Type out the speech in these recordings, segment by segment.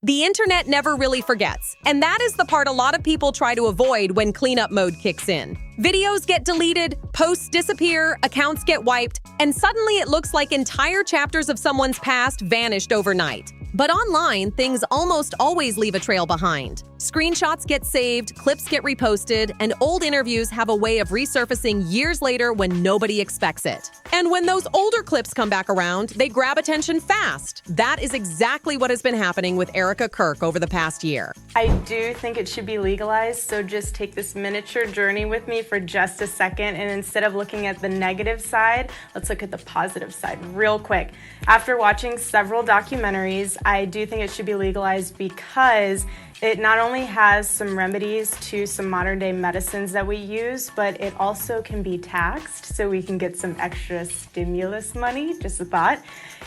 The internet never really forgets, and that is the part a lot of people try to avoid when cleanup mode kicks in. Videos get deleted, posts disappear, accounts get wiped, and suddenly it looks like entire chapters of someone's past vanished overnight. But online, things almost always leave a trail behind. Screenshots get saved, clips get reposted, and old interviews have a way of resurfacing years later when nobody expects it. And when those older clips come back around, they grab attention fast. That is exactly what has been happening with Erika Kirk over the past year. I do think it should be legalized, so just take this miniature journey with me for just a second, and instead of looking at the negative side, let's look at the positive side real quick. After watching several documentaries, I do think it should be legalized because it not only has some remedies to some modern day medicines that we use, but it also can be taxed so we can get some extra stimulus money, just a thought.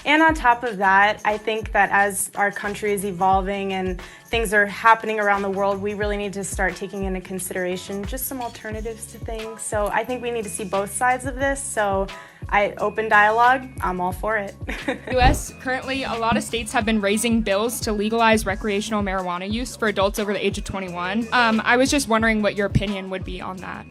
And on top of that, I think that as our country is evolving and things are happening around the world, we really need to start taking into consideration just some alternatives to things. So I think we need to see both sides of this. So open dialogue, I'm all for it. US, currently a lot of states have been raising bills to legalize recreational marijuana use for adults over the age of 21. I was just wondering what your opinion would be on that.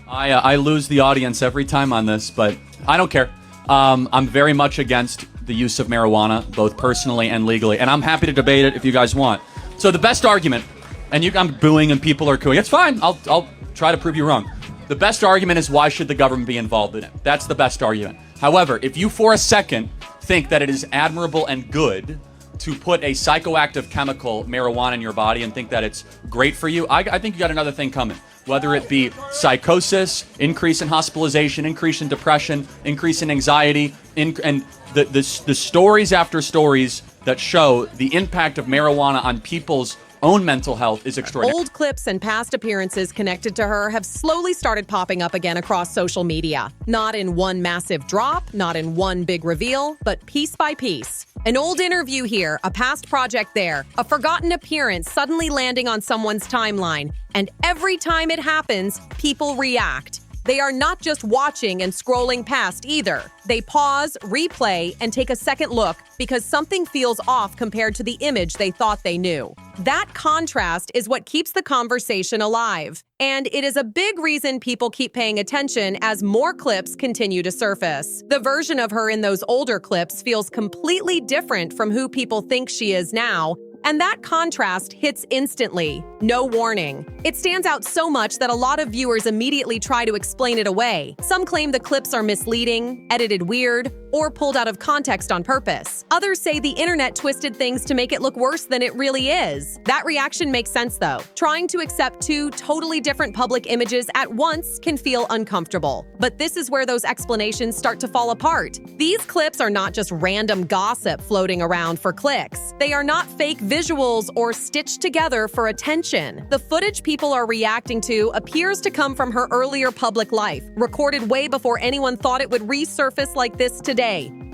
I lose the audience every time on this, but I don't care. I'm very much against the use of marijuana, both personally and legally, and I'm happy to debate it if you guys want. So the best argument, and I'm booing and people are cooing, it's fine, I'll try to prove you wrong. The best argument is why should the government be involved in it? That's the best argument. However, if you for a second think that it is admirable and good to put a psychoactive chemical, marijuana, in your body and think that it's great for you, I think you got another thing coming. Whether it be psychosis, increase in hospitalization, increase in depression, increase in anxiety, and the stories after stories that show the impact of marijuana on people's own mental health is extraordinary. Old clips and past appearances connected to her have slowly started popping up again across social media. Not in one massive drop, not in one big reveal, but piece by piece. An old interview here, a past project there, a forgotten appearance suddenly landing on someone's timeline. And every time it happens, people react. They are not just watching and scrolling past either. They pause, replay, and take a second look because something feels off compared to the image they thought they knew. That contrast is what keeps the conversation alive. And it is a big reason people keep paying attention as more clips continue to surface. The version of her in those older clips feels completely different from who people think she is now. And that contrast hits instantly, no warning. It stands out so much that a lot of viewers immediately try to explain it away. Some claim the clips are misleading, edited weird, or pulled out of context on purpose. Others say the internet twisted things to make it look worse than it really is. That reaction makes sense though. Trying to accept two totally different public images at once can feel uncomfortable. But this is where those explanations start to fall apart. These clips are not just random gossip floating around for clicks. They are not fake visuals or stitched together for attention. The footage people are reacting to appears to come from her earlier public life, recorded way before anyone thought it would resurface like this today.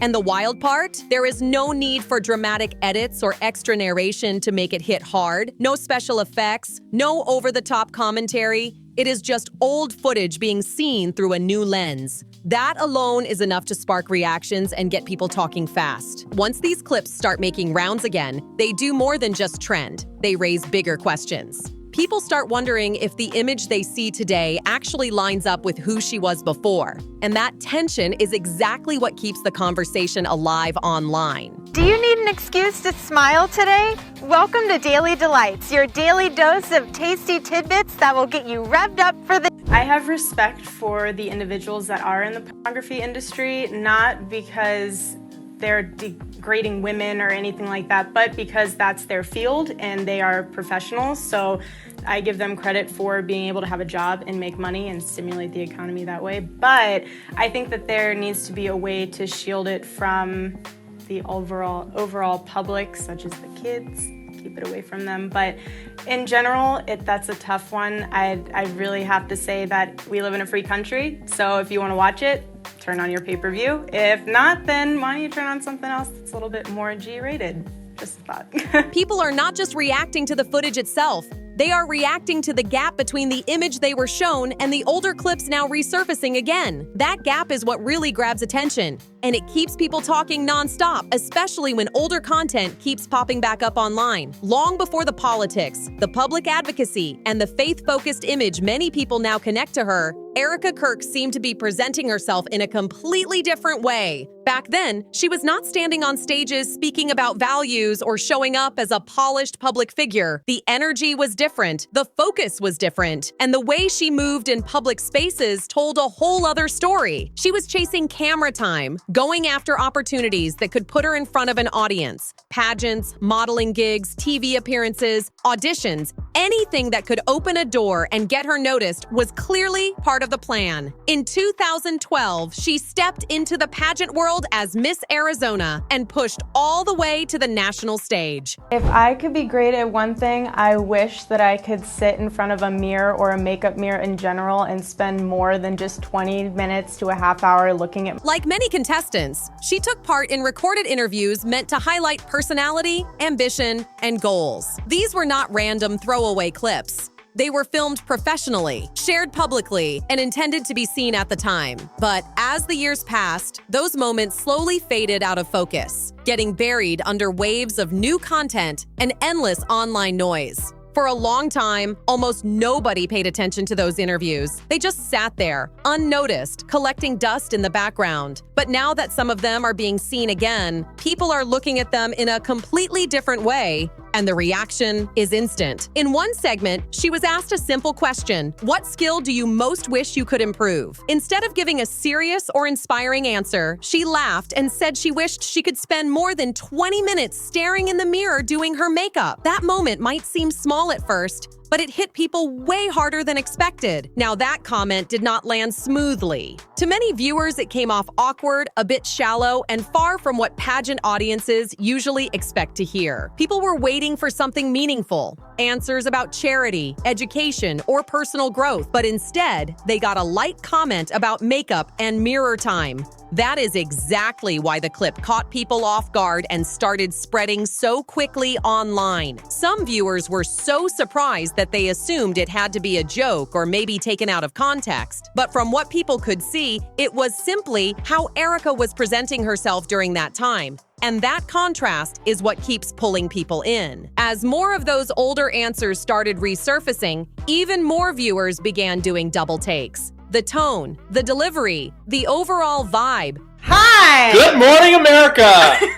And the wild part? There is no need for dramatic edits or extra narration to make it hit hard. No special effects, no over-the-top commentary. It is just old footage being seen through a new lens. That alone is enough to spark reactions and get people talking fast. Once these clips start making rounds again, they do more than just trend. They raise bigger questions. People start wondering if the image they see today actually lines up with who she was before. And that tension is exactly what keeps the conversation alive online. Do you need an excuse to smile today? Welcome to Daily Delights, your daily dose of tasty tidbits that will get you revved up for the... I have respect for the individuals that are in the pornography industry, not because they're degrading women or anything like that, but because that's their field and they are professionals. So I give them credit for being able to have a job and make money and stimulate the economy that way. But I think that there needs to be a way to shield it from the overall public, such as the kids. Keep it away from them. But in general, that's a tough one. I really have to say that we live in a free country. So if you want to watch it, turn on your pay-per-view. If not, then why don't you turn on something else that's a little bit more G-rated? Just a thought. People are not just reacting to the footage itself. They are reacting to the gap between the image they were shown and the older clips now resurfacing again. That gap is what really grabs attention. and it keeps people talking nonstop, especially when older content keeps popping back up online. Long before the politics, the public advocacy, and the faith-focused image many people now connect to her, Erika Kirk seemed to be presenting herself in a completely different way. Back then, she was not standing on stages speaking about values or showing up as a polished public figure. The energy was different, the focus was different, and the way she moved in public spaces told a whole other story. She was chasing camera time, going after opportunities that could put her in front of an audience. Pageants, modeling gigs, TV appearances, auditions, anything that could open a door and get her noticed was clearly part of the plan. In 2012, she stepped into the pageant world as Miss Arizona and pushed all the way to the national stage. If I could be great at one thing, I wish that I could sit in front of a mirror or a makeup mirror in general and spend more than just 20 minutes to a half hour looking at. Like many contestants, she took part in recorded interviews meant to highlight personality, ambition, and goals. These were not random throwaway clips. They were filmed professionally, shared publicly, and intended to be seen at the time. But as the years passed, those moments slowly faded out of focus, getting buried under waves of new content and endless online noise. For a long time, almost nobody paid attention to those interviews. They just sat there, unnoticed, collecting dust in the background. But now that some of them are being seen again, people are looking at them in a completely different way, and the reaction is instant. In one segment, she was asked a simple question: what skill do you most wish you could improve? Instead of giving a serious or inspiring answer, she laughed and said she wished she could spend more than 20 minutes staring in the mirror doing her makeup. That moment might seem small at first, but it hit people way harder than expected. Now, that comment did not land smoothly. To many viewers, it came off awkward, a bit shallow, and far from what pageant audiences usually expect to hear. People were waiting for something meaningful, answers about charity, education, or personal growth, but instead, they got a light comment about makeup and mirror time. That is exactly why the clip caught people off guard and started spreading so quickly online. Some viewers were so surprised that they assumed it had to be a joke or maybe taken out of context. But from what people could see, it was simply how Erika was presenting herself during that time. And that contrast is what keeps pulling people in. As more of those older answers started resurfacing, even more viewers began doing double takes. The tone, the delivery, the overall vibe. Hi! Good morning, America!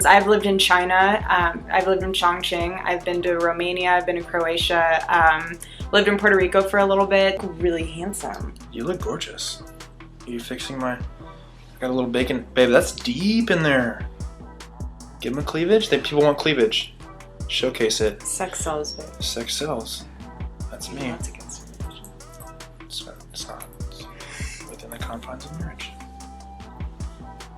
I've lived in China, I've lived in Chongqing, I've been to Romania, I've been to Croatia, lived in Puerto Rico for a little bit. Really handsome. You look gorgeous. Are you fixing my... I got a little bacon. Babe, that's deep in there. Give them a cleavage? People want cleavage. Showcase it. Sex sells, babe. Sex sells. That's me. That's against religion. It's not. It's within the confines of marriage.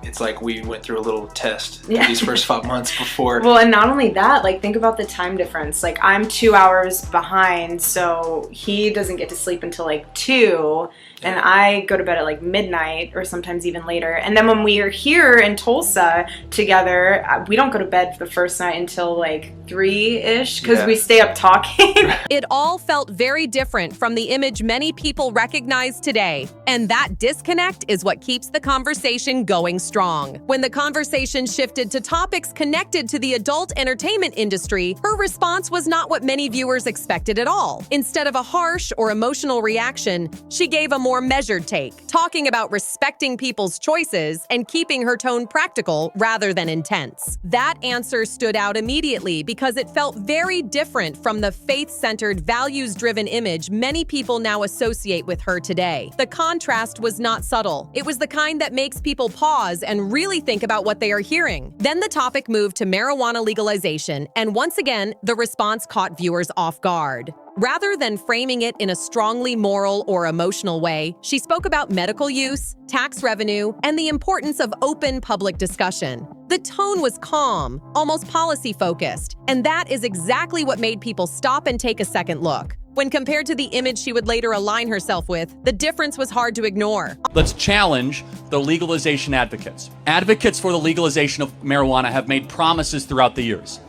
It's like we went through a little test these first 5 months before. Well, and not only that, like, think about the time difference. Like, I'm 2 hours behind, so he doesn't get to sleep until like 2, and I go to bed at like midnight or sometimes even later. And then when we are here in Tulsa together, we don't go to bed for the first night until like 3-ish because we stay up talking. It all felt very different from the image many people recognize today. And that disconnect is what keeps the conversation going strong. When the conversation shifted to topics connected to the adult entertainment industry, her response was not what many viewers expected at all. Instead of a harsh or emotional reaction, she gave a more measured take, talking about respecting people's choices and keeping her tone practical rather than intense. That answer stood out immediately because it felt very different from the faith-centered, values-driven image many people now associate with her today. The contrast was not subtle. It was the kind that makes people pause and really think about what they are hearing. Then the topic moved to marijuana legalization, and once again, the response caught viewers off guard. Rather than framing it in a strongly moral or emotional way, she spoke about medical use, tax revenue, and the importance of open public discussion. The tone was calm, almost policy-focused, and that is exactly what made people stop and take a second look. When compared to the image she would later align herself with, the difference was hard to ignore. Let's challenge the legalization advocates. Advocates for the legalization of marijuana have made promises throughout the years.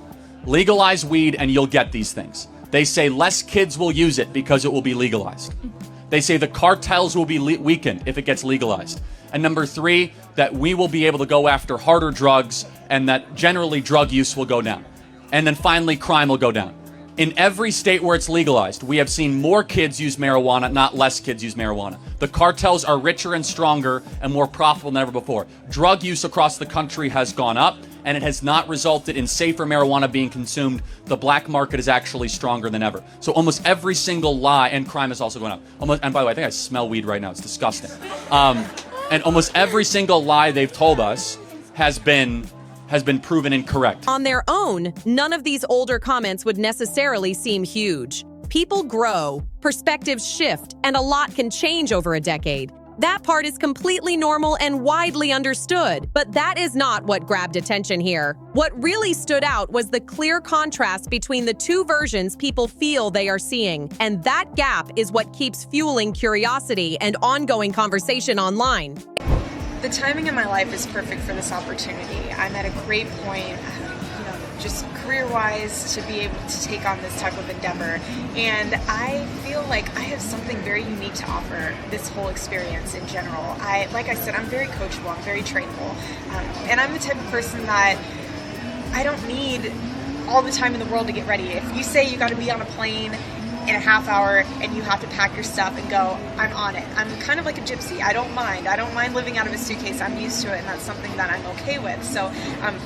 Legalize weed and you'll get these things. They say less kids will use it because it will be legalized. They say the cartels will be weakened if it gets legalized. And number 3, that we will be able to go after harder drugs and that generally drug use will go down. And then finally, crime will go down. In every state where it's legalized, we have seen more kids use marijuana, not less kids use marijuana. The cartels are richer and stronger and more profitable than ever before. Drug use across the country has gone up, and it has not resulted in safer marijuana being consumed. The black market is actually stronger than ever. So almost every single lie, and crime is also going up. And by the way, I think I smell weed right now. It's disgusting. And almost every single lie they've told us has been proven incorrect. On their own, none of these older comments would necessarily seem huge. People grow, perspectives shift, and a lot can change over a decade. That part is completely normal and widely understood, but that is not what grabbed attention here. What really stood out was the clear contrast between the two versions people feel they are seeing, and that gap is what keeps fueling curiosity and ongoing conversation online. The timing in my life is perfect for this opportunity. I'm at a great point, just career-wise, to be able to take on this type of endeavor. And I feel like I have something very unique to offer this whole experience in general. Like I said, I'm very coachable, I'm very trainable. And I'm the type of person that I don't need all the time in the world to get ready. If you say you got to be on a plane in a half hour and you have to pack your stuff and go, I'm on it. I'm kind of like a gypsy. I don't mind living out of a suitcase. I'm used to it, and that's something that I'm okay with. So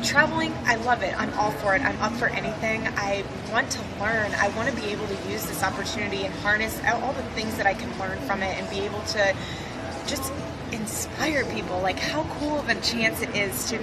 traveling, I love it. I'm all for it. I'm up for anything. I want to learn. I want to be able to use this opportunity and harness all the things that I can learn from it and be able to just inspire people. Like, how cool of a chance it is to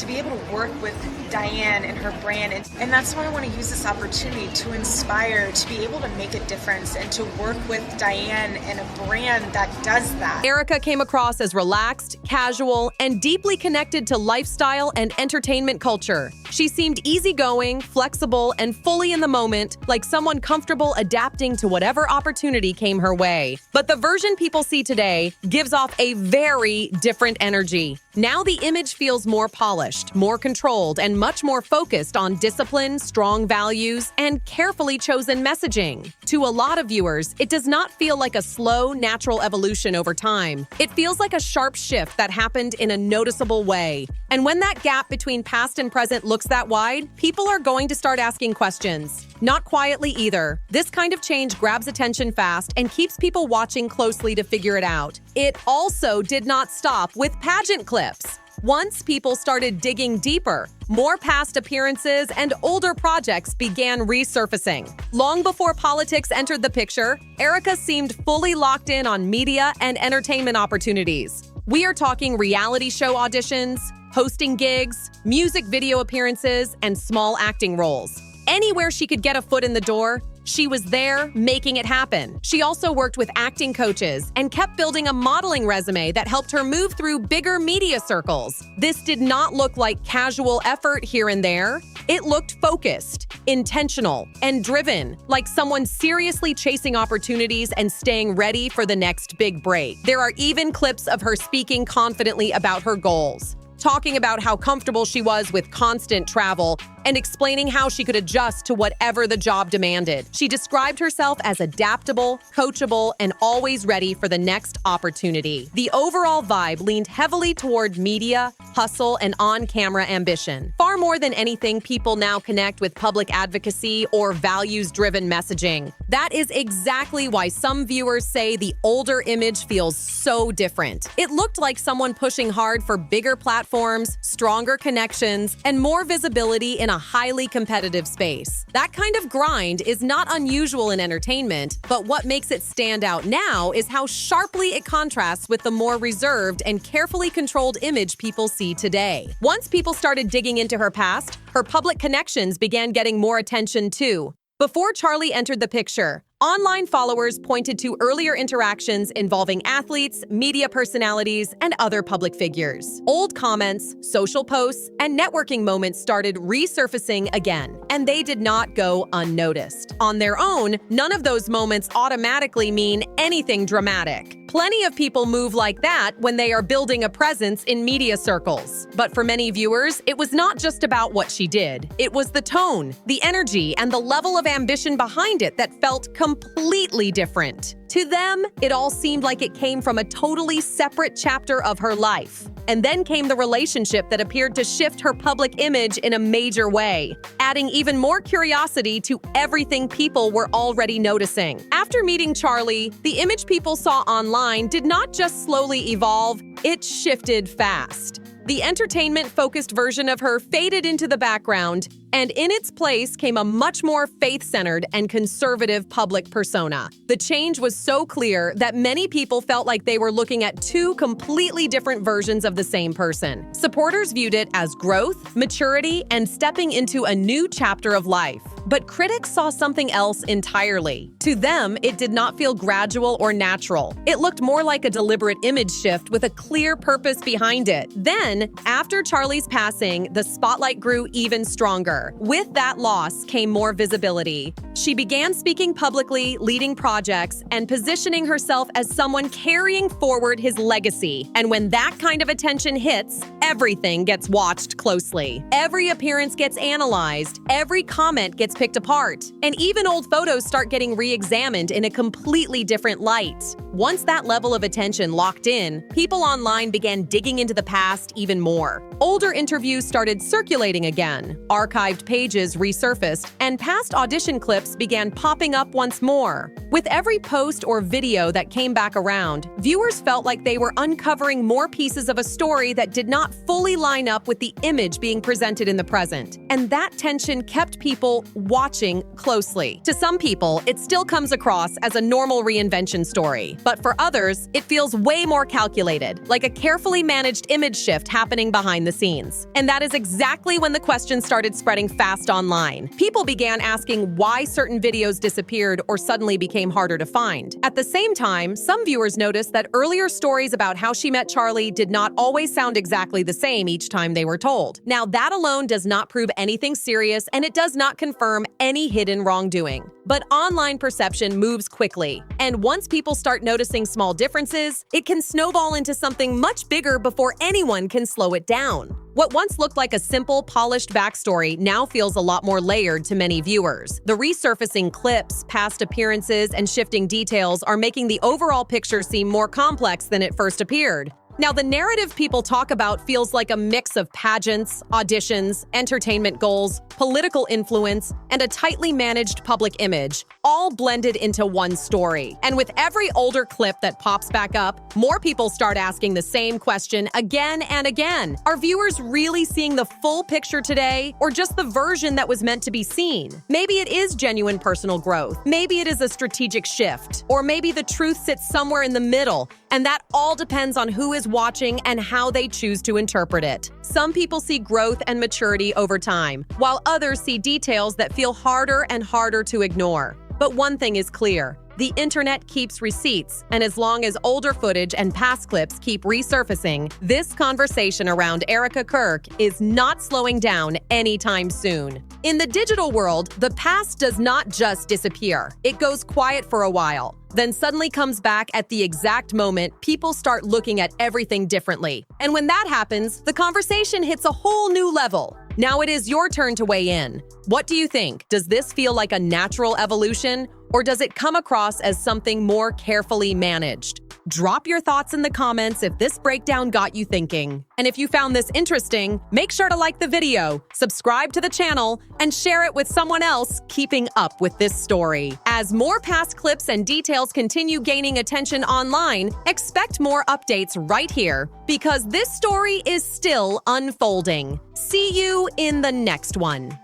be able to work with Diane and her brand. And that's why I want to use this opportunity to inspire, to be able to make a difference, and to work with Diane and a brand that does that. Erika came across as relaxed, casual, and deeply connected to lifestyle and entertainment culture. She seemed easygoing, flexible, and fully in the moment, like someone comfortable adapting to whatever opportunity came her way. But the version people see today gives off a very different energy. Now the image feels more polished, more controlled, and much more focused on discipline, strong values, and carefully chosen messaging. To a lot of viewers, it does not feel like a slow, natural evolution over time. It feels like a sharp shift that happened in a noticeable way. And when that gap between past and present looks that wide, people are going to start asking questions. Not quietly either. This kind of change grabs attention fast and keeps people watching closely to figure it out. It also did not stop with pageant clips. Once people started digging deeper, more past appearances and older projects began resurfacing. Long before politics entered the picture, Erika seemed fully locked in on media and entertainment opportunities. We are talking reality show auditions, hosting gigs, music video appearances, and small acting roles. Anywhere she could get a foot in the door, she was there, making it happen. She also worked with acting coaches and kept building a modeling resume that helped her move through bigger media circles. This did not look like casual effort here and there. It looked focused, intentional, and driven, like someone seriously chasing opportunities and staying ready for the next big break. There are even clips of her speaking confidently about her goals, talking about how comfortable she was with constant travel and explaining how she could adjust to whatever the job demanded. She described herself as adaptable, coachable, and always ready for the next opportunity. The overall vibe leaned heavily toward media, hustle, and on-camera ambition. Far more than anything, people now connect with public advocacy or values-driven messaging. That is exactly why some viewers say the older image feels so different. It looked like someone pushing hard for bigger platforms, stronger connections, and more visibility in a highly competitive space. That kind of grind is not unusual in entertainment, but what makes it stand out now is how sharply it contrasts with the more reserved and carefully controlled image people see today. Once people started digging into her past, her public connections began getting more attention too. Before Charlie entered the picture, online followers pointed to earlier interactions involving athletes, media personalities, and other public figures. Old comments, social posts, and networking moments started resurfacing again, and they did not go unnoticed. On their own, none of those moments automatically mean anything dramatic. Plenty of people move like that when they are building a presence in media circles. But for many viewers, it was not just about what she did. It was the tone, the energy, and the level of ambition behind it that felt completely different. To them, it all seemed like it came from a totally separate chapter of her life. And then came the relationship that appeared to shift her public image in a major way, adding even more curiosity to everything people were already noticing. After meeting Charli, the image people saw online did not just slowly evolve, it shifted fast. The entertainment-focused version of her faded into the background, and in its place came a much more faith-centered and conservative public persona. The change was so clear that many people felt like they were looking at two completely different versions of the same person. Supporters viewed it as growth, maturity, and stepping into a new chapter of life. But critics saw something else entirely. To them, it did not feel gradual or natural. It looked more like a deliberate image shift with a clear purpose behind it. Then, after Charli's passing, the spotlight grew even stronger. With that loss came more visibility. She began speaking publicly, leading projects, and positioning herself as someone carrying forward his legacy. And when that kind of attention hits, everything gets watched closely. Every appearance gets analyzed, every comment gets picked apart, and even old photos start getting re-examined in a completely different light. Once that level of attention locked in, people online began digging into the past even more. Older interviews started circulating again, archived pages resurfaced, and past audition clips began popping up once more. With every post or video that came back around, viewers felt like they were uncovering more pieces of a story that did not fully line up with the image being presented in the present. And that tension kept people watching closely. To some people, it still comes across as a normal reinvention story, but for others, it feels way more calculated, like a carefully managed image shift happening behind the scenes. And that is exactly when the questions started spreading fast online. People began asking why certain videos disappeared or suddenly became harder to find. At the same time, some viewers noticed that earlier stories about how she met Charli did not always sound exactly the same each time they were told. Now, that alone does not prove anything serious, and it does not confirm any hidden wrongdoing. But online perception moves quickly, and once people start noticing small differences, it can snowball into something much bigger before anyone can slow it down. What once looked like a simple, polished backstory now feels a lot more layered to many viewers. The resurfacing clips, past appearances, and shifting details are making the overall picture seem more complex than it first appeared. Now, the narrative people talk about feels like a mix of pageants, auditions, entertainment goals, political influence, and a tightly managed public image, all blended into one story. And with every older clip that pops back up, more people start asking the same question again and again. Are viewers really seeing the full picture today, or just the version that was meant to be seen? Maybe it is genuine personal growth. Maybe it is a strategic shift. Or maybe the truth sits somewhere in the middle, and that all depends on who is watching and how they choose to interpret it. Some people see growth and maturity over time, while others see details that feel harder and harder to ignore. But one thing is clear. The internet keeps receipts, and as long as older footage and past clips keep resurfacing, this conversation around Erika Kirk is not slowing down anytime soon. In the digital world, the past does not just disappear. It goes quiet for a while, then suddenly comes back at the exact moment people start looking at everything differently. And when that happens, the conversation hits a whole new level. Now it is your turn to weigh in. What do you think? Does this feel like a natural evolution, or does it come across as something more carefully managed? Drop your thoughts in the comments if this breakdown got you thinking. And if you found this interesting, make sure to like the video, subscribe to the channel, and share it with someone else keeping up with this story. As more past clips and details continue gaining attention online, expect more updates right here, because this story is still unfolding. See you in the next one.